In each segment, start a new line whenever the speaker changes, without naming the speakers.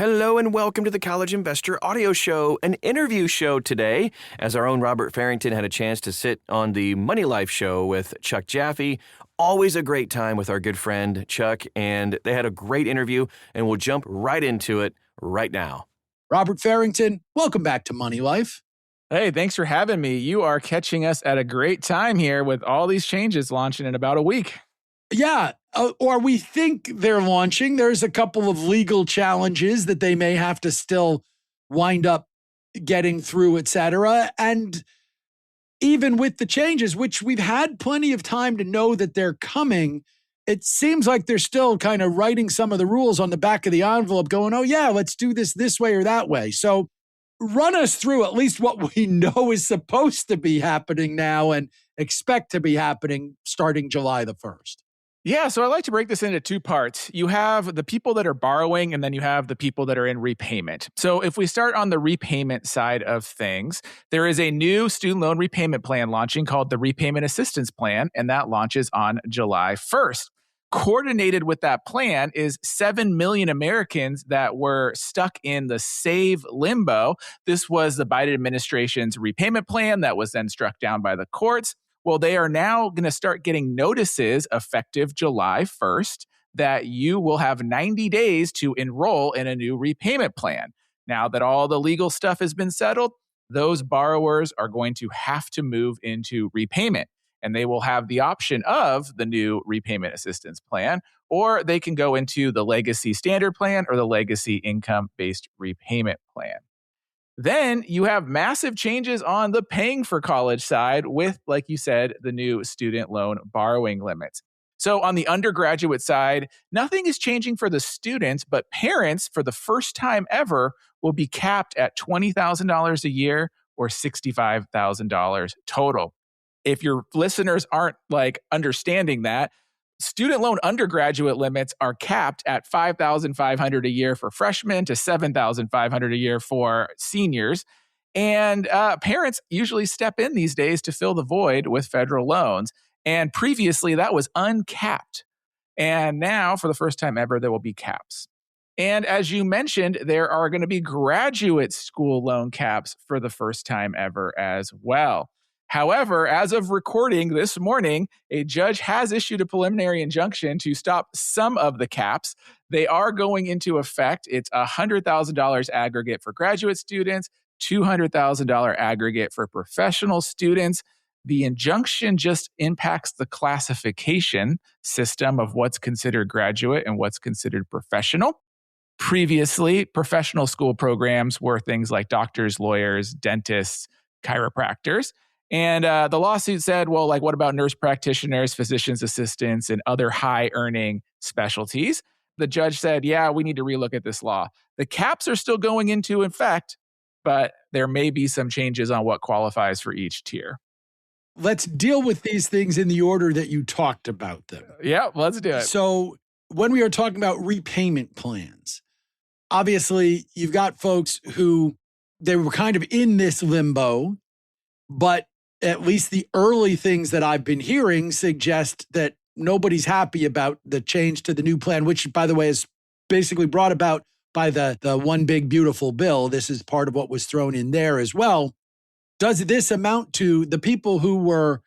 Hello and welcome to the College Investor Audio Show, an interview show today, as our own Robert Farrington had a chance to sit on the Money Life show with Chuck Jaffe. Always a great time with our good friend Chuck, and they had a great interview, and we'll jump right into it right now.
Robert Farrington, welcome back to Money Life.
Hey, thanks for having me. You are catching us at a great time here with all these changes launching in about a week.
Yeah, or we think they're launching. There's a couple of legal challenges that they may have to still wind up getting through, et cetera. And even with the changes, which we've had plenty of time to know that they're coming, it seems like they're still kind of writing some of the rules on the back of the envelope going, oh yeah, let's do this way or that way. So run us through at least what we know is supposed to be happening now and expect to be happening starting July the 1st.
Yeah, so I like to break this into two parts. You have the people that are borrowing, and then you have the people that are in repayment. So if we start on the repayment side of things, there is a new student loan repayment plan launching called the Repayment Assistance Plan, and that launches on July 1st. Coordinated with that plan is 7 million Americans that were stuck in the SAVE limbo. This was the Biden administration's repayment plan that was then struck down by the courts. Well, they are now going to start getting notices effective July 1st that you will have 90 days to enroll in a new repayment plan. Now that all the legal stuff has been settled, those borrowers are going to have to move into repayment, and they will have the option of the new repayment assistance plan, or they can go into the legacy standard plan or the legacy income-based repayment plan. Then you have massive changes on the paying for college side with, like you said, the new student loan borrowing limits. So on the undergraduate side, nothing is changing for the students, but parents, for the first time ever, will be capped at $20,000 a year or $65,000 total. If your listeners aren't understanding that, student loan undergraduate limits are capped at $5,500 a year for freshmen to $7,500 a year for seniors. And parents usually step in these days to fill the void with federal loans. And previously, that was uncapped. And now, for the first time ever, there will be caps. And as you mentioned, there are going to be graduate school loan caps for the first time ever as well. However, as of recording this morning, a judge has issued a preliminary injunction to stop some of the caps. They are going into effect. It's $100,000 aggregate for graduate students, $200,000 aggregate for professional students. The injunction just impacts the classification system of what's considered graduate and what's considered professional. Previously, professional school programs were things like doctors, lawyers, dentists, chiropractors. And the lawsuit said, well, what about nurse practitioners, physician's assistants, and other high-earning specialties? The judge said, yeah, we need to relook at this law. The caps are still going into effect, but there may be some changes on what qualifies for each tier.
Let's deal with these things in the order that you talked about them.
Yeah, let's do it.
So when we are talking about repayment plans, obviously you've got folks who they were kind of in this limbo, but at least the early things that I've been hearing suggest that nobody's happy about the change to the new plan, which, by the way, is basically brought about by the one big beautiful bill. This is part of what was thrown in there as well. Does this amount to the people who were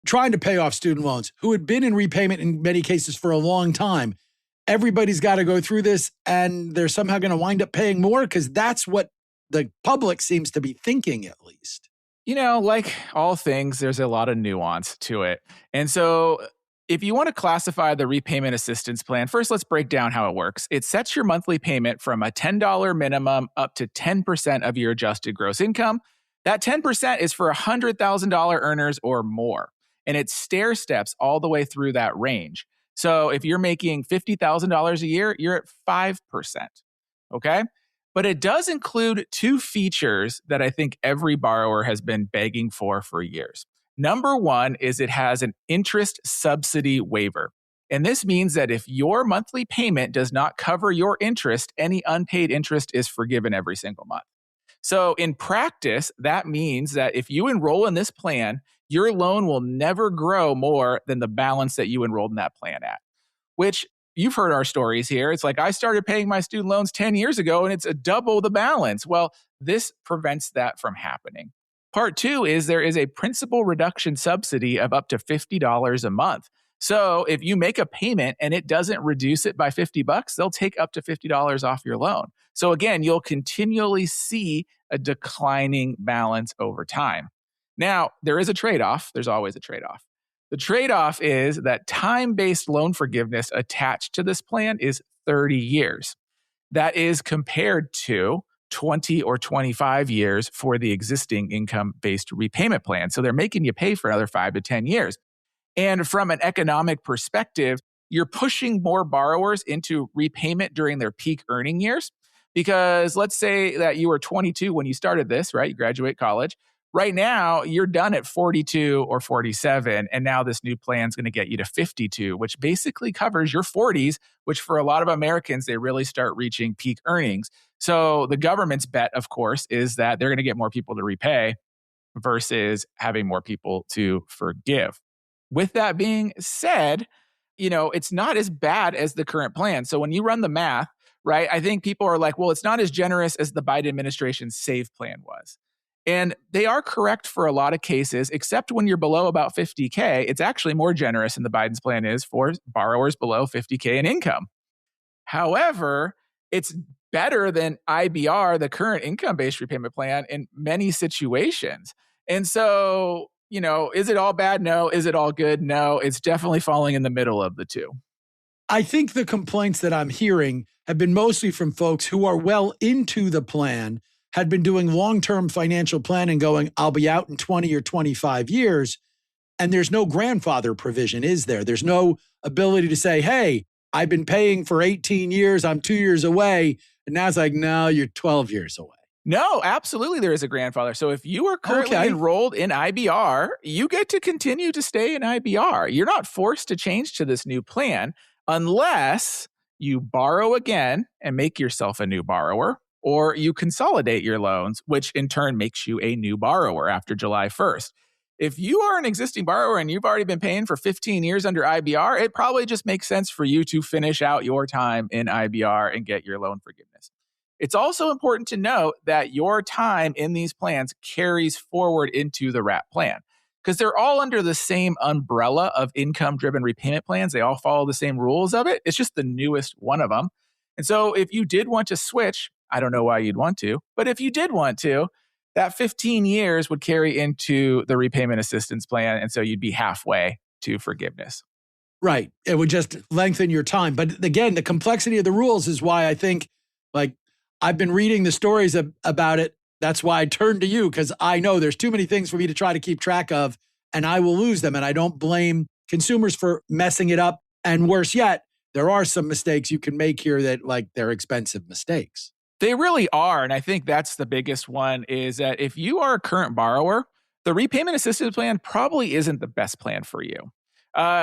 trying to pay off student loans, who had been in repayment in many cases for a long time? Everybody's got to go through this, and they're somehow going to wind up paying more, because that's what the public seems to be thinking, at least.
You know, like all things, there's a lot of nuance to it. And so if you want to classify the repayment assistance plan, first let's break down how it works. It sets your monthly payment from a $10 minimum up to 10% of your adjusted gross income. That 10% is for $100,000 earners or more. And it stair steps all the way through that range. So if you're making $50,000 a year, you're at 5%. Okay? But it does include two features that I think every borrower has been begging for years. Number one is it has an interest subsidy waiver. And this means that if your monthly payment does not cover your interest, any unpaid interest is forgiven every single month. So in practice, that means that if you enroll in this plan, your loan will never grow more than the balance that you enrolled in that plan at, which you've heard our stories here. It's like, I started paying my student loans 10 years ago and it's a double the balance. Well, this prevents that from happening. Part two is there is a principal reduction subsidy of up to $50 a month. So if you make a payment and it doesn't reduce it by $50, they'll take up to $50 off your loan. So again, you'll continually see a declining balance over time. Now, there is a trade-off. There's always a trade-off. The trade-off is that time-based loan forgiveness attached to this plan is 30 years. That is compared to 20 or 25 years for the existing income-based repayment plan. So they're making you pay for another 5 to 10 years. And from an economic perspective, you're pushing more borrowers into repayment during their peak earning years. Because let's say that you were 22 when you started this, right? You graduate college. Right now, you're done at 42 or 47, and now this new plan is going to get you to 52, which basically covers your 40s, which for a lot of Americans, they really start reaching peak earnings. So the government's bet, of course, is that they're going to get more people to repay versus having more people to forgive. With that being said, it's not as bad as the current plan. So when you run the math, right, I think people are like, well, it's not as generous as the Biden administration's SAVE plan was. And they are correct for a lot of cases, except when you're below about 50K, it's actually more generous than the Biden's plan is for borrowers below 50K in income. However, it's better than IBR, the current income-based repayment plan, in many situations. And so, is it all bad? No. Is it all good? No. It's definitely falling in the middle of the two.
I think the complaints that I'm hearing have been mostly from folks who are well into the plan, had been doing long-term financial planning going, I'll be out in 20 or 25 years. And there's no grandfather provision, is there? There's no ability to say, hey, I've been paying for 18 years. I'm 2 years away. And now it's like, no, you're 12 years away.
No, absolutely there is a grandfather. So if you are currently enrolled in IBR, you get to continue to stay in IBR. You're not forced to change to this new plan unless you borrow again and make yourself a new borrower, or you consolidate your loans, which in turn makes you a new borrower after July 1st. If you are an existing borrower and you've already been paying for 15 years under IBR, it probably just makes sense for you to finish out your time in IBR and get your loan forgiveness. It's also important to note that your time in these plans carries forward into the WRAP plan because they're all under the same umbrella of income-driven repayment plans. They all follow the same rules of it. It's just the newest one of them. And so if you did want to switch, I don't know why you'd want to, but if you did want to, that 15 years would carry into the repayment assistance plan. And so you'd be halfway to forgiveness.
Right. It would just lengthen your time. But again, the complexity of the rules is why I think, I've been reading the stories about it. That's why I turned to you, because I know there's too many things for me to try to keep track of, and I will lose them. And I don't blame consumers for messing it up. And worse yet, there are some mistakes you can make here that they're expensive mistakes.
They really are. And I think that's the biggest one is that if you are a current borrower, the repayment assistance plan probably isn't the best plan for you.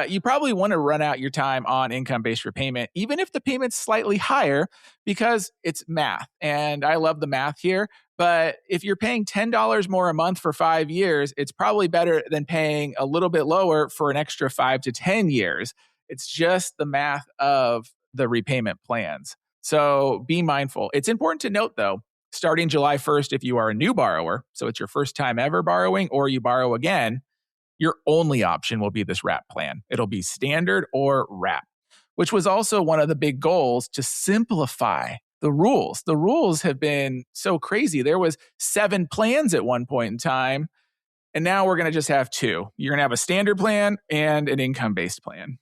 You probably want to run out your time on income-based repayment, even if the payment's slightly higher, because it's math. And I love the math here. But if you're paying $10 more a month for 5 years, it's probably better than paying a little bit lower for an extra 5 to 10 years. It's just the math of the repayment plans. So be mindful. It's important to note, though, starting July 1st, if you are a new borrower, so it's your first time ever borrowing, or you borrow again, your only option will be this WRAP plan. It'll be standard or WRAP, which was also one of the big goals to simplify the rules. The rules have been so crazy. There was 7 plans at one point in time, and now we're going to just have 2. You're going to have a standard plan and an income-based plan.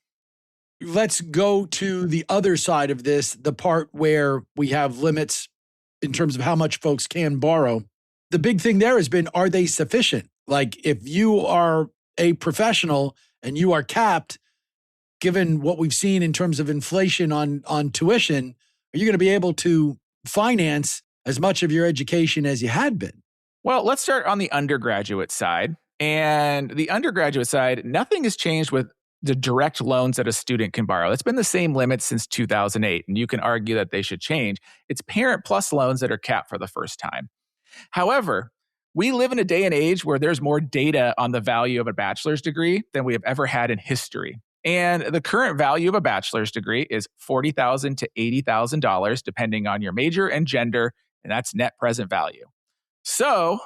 Let's go to the other side of this, the part where we have limits in terms of how much folks can borrow. The big thing there has been, are they sufficient? If you are a professional and you are capped, given what we've seen in terms of inflation on tuition, are you going to be able to finance as much of your education as you had been?
Well, let's start on the undergraduate side. And the undergraduate side, nothing has changed with the direct loans that a student can borrow. It's been the same limit since 2008, and you can argue that they should change. It's Parent Plus loans that are capped for the first time. However, we live in a day and age where there's more data on the value of a bachelor's degree than we have ever had in history. And the current value of a bachelor's degree is $40,000 to $80,000, depending on your major and gender, and that's net present value. So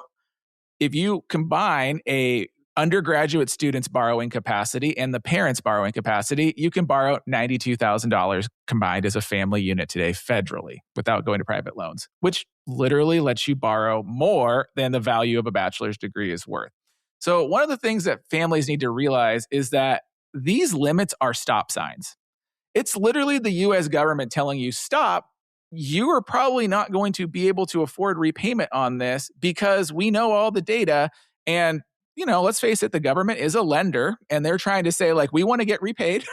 if you combine a undergraduate student's borrowing capacity and the parent's borrowing capacity, you can borrow $92,000 combined as a family unit today federally without going to private loans, which literally lets you borrow more than the value of a bachelor's degree is worth. So one of the things that families need to realize is that these limits are stop signs. It's literally the US government telling you, stop, you are probably not going to be able to afford repayment on this because we know all the data. And, let's face it, the government is a lender and they're trying to say, like, we want to get repaid.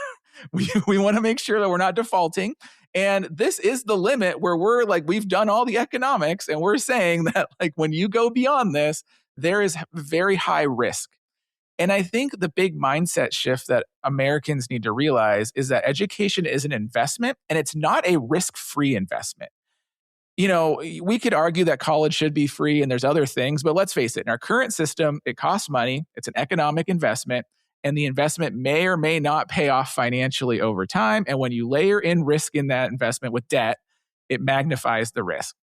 we want to make sure that we're not defaulting. And this is the limit where we're like, we've done all the economics and we're saying that, like, when you go beyond this, there is very high risk. And I think the big mindset shift that Americans need to realize is that education is an investment and it's not a risk-free investment. We could argue that college should be free and there's other things, but let's face it, in our current system, it costs money, it's an economic investment, and the investment may or may not pay off financially over time. And when you layer in risk in that investment with debt, it magnifies the risk.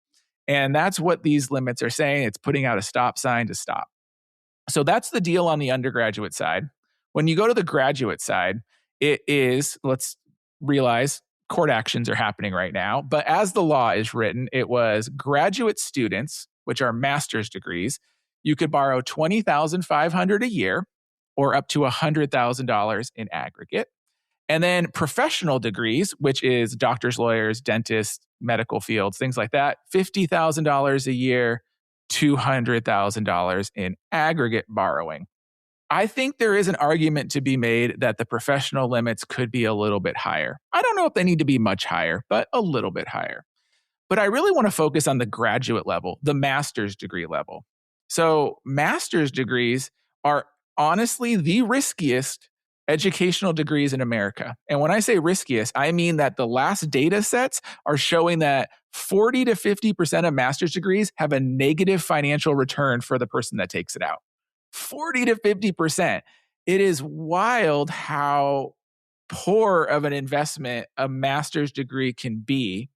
And that's what these limits are saying. It's putting out a stop sign to stop. So that's the deal on the undergraduate side. When you go to the graduate side, it is, let's realize, court actions are happening right now. But as the law is written, it was graduate students, which are master's degrees, you could borrow $20,500 a year or up to $100,000 in aggregate. And then professional degrees, which is doctors, lawyers, dentists, medical fields, things like that, $50,000 a year, $200,000 in aggregate borrowing. I think there is an argument to be made that the professional limits could be a little bit higher. I don't know if they need to be much higher, but a little bit higher. But I really want to focus on the graduate level, the master's degree level. So master's degrees are honestly the riskiest educational degrees in America. And when I say riskiest, I mean that the last data sets are showing that 40 to 50% of master's degrees have a negative financial return for the person that takes it out. 40 to 50%. It is wild how poor of an investment a master's degree can be.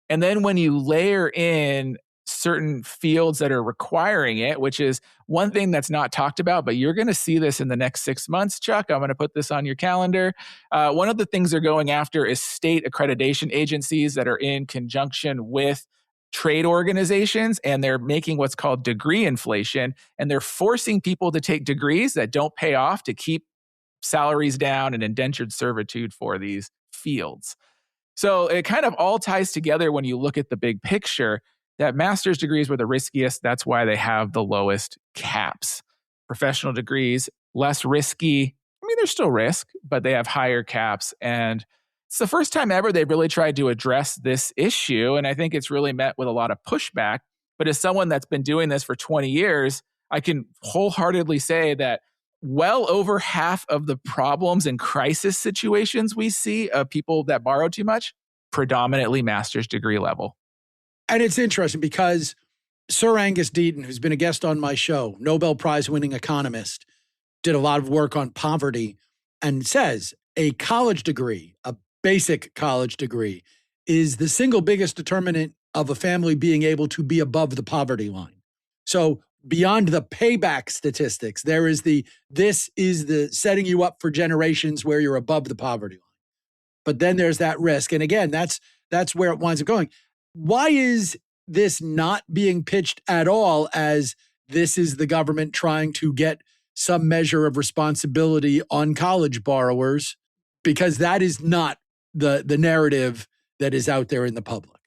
And then when you layer in certain fields that are requiring it, which is one thing that's not talked about, but you're going to see this in the next 6 months, Chuck. I'm going to put this on your calendar. One of the things they're going after is state accreditation agencies that are in conjunction with trade organizations, and they're making what's called degree inflation, and they're forcing people to take degrees that don't pay off to keep salaries down and indentured servitude for these fields. So it kind of all ties together when you look at the big picture that master's degrees were the riskiest. That's why they have the lowest caps. Professional degrees, less risky. I mean, there's still risk, but they have higher caps. And it's the first time ever they've really tried to address this issue. And I think it's really met with a lot of pushback. But as someone that's been doing this for 20 years, I can wholeheartedly say that well over half of the problems and crisis situations we see of people that borrow too much, predominantly master's degree level.
And it's interesting because Sir Angus Deaton, who's been a guest on my show, Nobel Prize winning economist, did a lot of work on poverty and says a college degree, a basic college degree, is the single biggest determinant of a family being able to be above the poverty line. So beyond the payback statistics, this is the setting you up for generations where you're above the poverty line. But then there's that risk. And again, that's where it winds up going. Why is this not being pitched at all as this is the government trying to get some measure of responsibility on college borrowers? Because that is not the narrative that is out there in the public.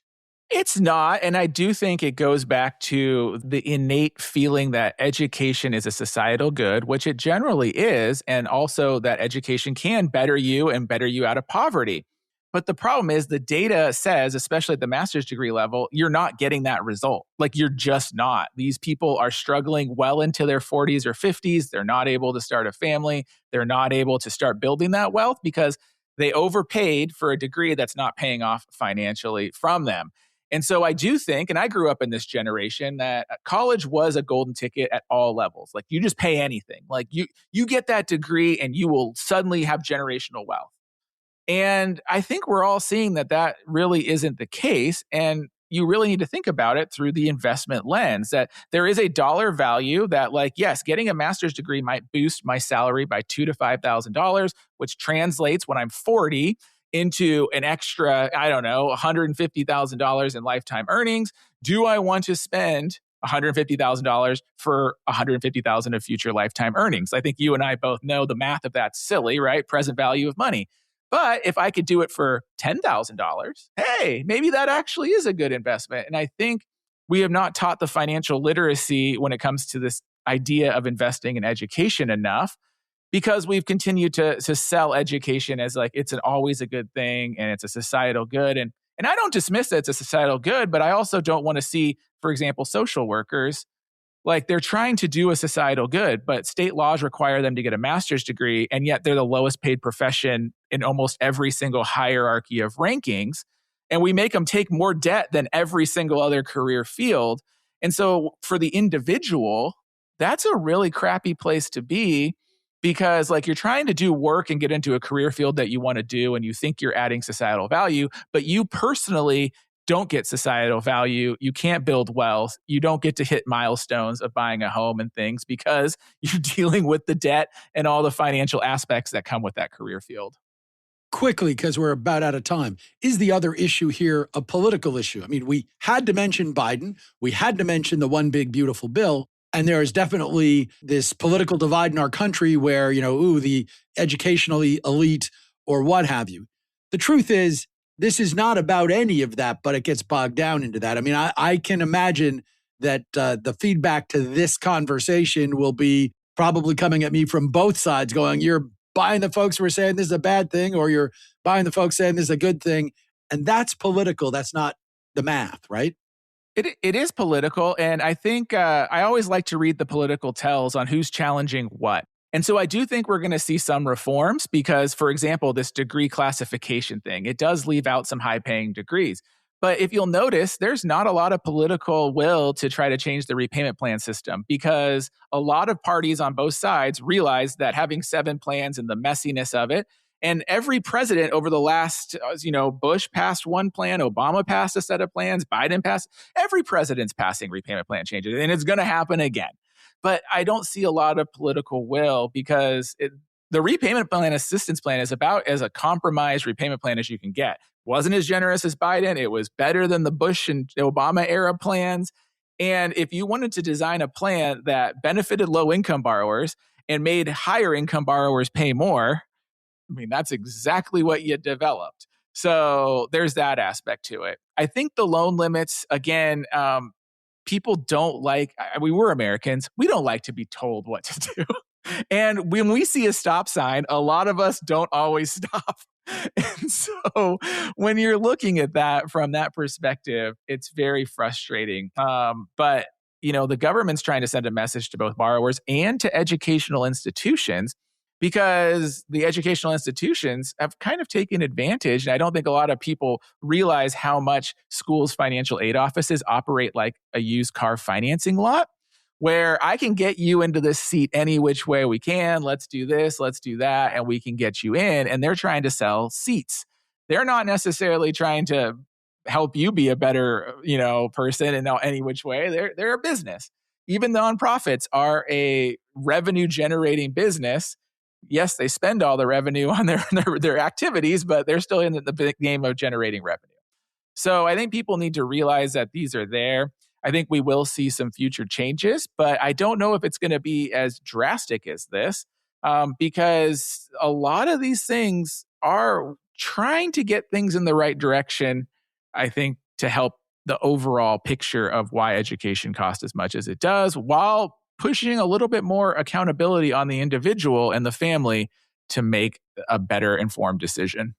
It's not. And I do think it goes back to the innate feeling that education is a societal good, which it generally is. And also that education can better you and better you out of poverty. But the problem is the data says, especially at the master's degree level, you're not getting that result. Like you're just not. These people are struggling well into their 40s or 50s. They're not able to start a family. They're not able to start building that wealth because they overpaid for a degree that's not paying off financially from them. And so I do think, and I grew up in this generation, that college was a golden ticket at all levels. Like you just pay anything. Like you get that degree and you will suddenly have generational wealth. And I think we're all seeing that that really isn't the case. And you really need to think about it through the investment lens that there is a dollar value that, like, yes, getting a master's degree might boost my salary by $2,000 to $5,000, which translates when I'm 40 into an extra, I don't know, $150,000 in lifetime earnings. Do I want to spend $150,000 for $150,000 of future lifetime earnings? I think you and I both know the math of that's silly, right? Present value of money. But if I could do it for $10,000, hey, maybe that actually is a good investment. And I think we have not taught the financial literacy when it comes to this idea of investing in education enough, because we've continued to sell education as like it's always a good thing and it's a societal good. And I don't dismiss that it's a societal good, but I also don't want to see, for example, social workers, like they're trying to do a societal good, but state laws require them to get a master's degree, and yet they're the lowest paid profession in almost every single hierarchy of rankings. And we make them take more debt than every single other career field. And so for the individual, that's a really crappy place to be, because like you're trying to do work and get into a career field that you want to do and you think you're adding societal value, but you personally don't get societal value. You can't build wealth. You don't get to hit milestones of buying a home and things because you're dealing with the debt and all the financial aspects that come with that career field.
Quickly, because we're about out of time, is the other issue here a political issue? I mean, we had to mention Biden. We had to mention the one big beautiful bill. And there is definitely this political divide in our country where, the educationally elite or what have you. The truth is, this is not about any of that, but it gets bogged down into that. I mean, I can imagine that the feedback to this conversation will be probably coming at me from both sides going, you're buying the folks who are saying this is a bad thing, or you're buying the folks saying this is a good thing. And that's political. That's not the math, right?
It is political. And I think I always like to read the political tells on who's challenging what. And so I do think we're going to see some reforms because, for example, this degree classification thing, it does leave out some high paying degrees. But if you'll notice, there's not a lot of political will to try to change the repayment plan system because a lot of parties on both sides realize that having 7 plans and the messiness of it, and every president over the last, Bush passed one plan, Obama passed a set of plans, Biden passed, every president's passing repayment plan changes, and it's going to happen again. But I don't see a lot of political will because the repayment plan assistance plan is about as a compromised repayment plan as you can get. Wasn't as generous as Biden. It was better than the Bush and Obama era plans. And if you wanted to design a plan that benefited low income borrowers and made higher income borrowers pay more, I mean, that's exactly what you developed. So there's that aspect to it. I think the loan limits, again, people don't like, we're Americans, we don't like to be told what to do. And when we see a stop sign, a lot of us don't always stop. And so when you're looking at that from that perspective, it's very frustrating. But, the government's trying to send a message to both borrowers and to educational institutions because the educational institutions have kind of taken advantage. And I don't think a lot of people realize how much schools' financial aid offices operate like a used car financing lot, where I can get you into this seat any which way we can. Let's do this, let's do that, and we can get you in. And they're trying to sell seats. They're not necessarily trying to help you be a better, person in any which way. They're a business. Even the nonprofits are a revenue generating business. Yes, they spend all the revenue on their activities, but they're still in the big game of generating revenue. So I think people need to realize that these are there. I think we will see some future changes, but I don't know if it's going to be as drastic as this because a lot of these things are trying to get things in the right direction, I think, to help the overall picture of why education costs as much as it does, while pushing a little bit more accountability on the individual and the family to make a better informed decision.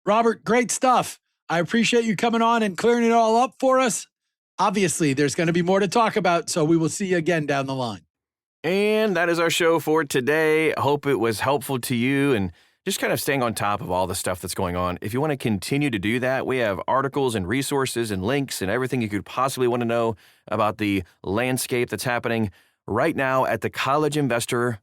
Robert, great stuff. I appreciate you coming on and clearing it all up for us. Obviously, there's going to be more to talk about, so we will see you again down the line.
And that is our show for today. I hope it was helpful to you and just kind of staying on top of all the stuff that's going on. If you want to continue to do that, we have articles and resources and links and everything you could possibly want to know about the landscape that's happening right now at thecollegeinvestor.com.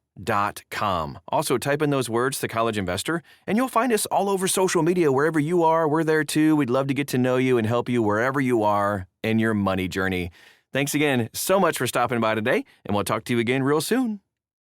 Also, type in those words, The College Investor, and you'll find us all over social media. Wherever you are, we're there too. We'd love to get to know you and help you wherever you are in your money journey. Thanks again so much for stopping by today, and we'll talk to you again real soon.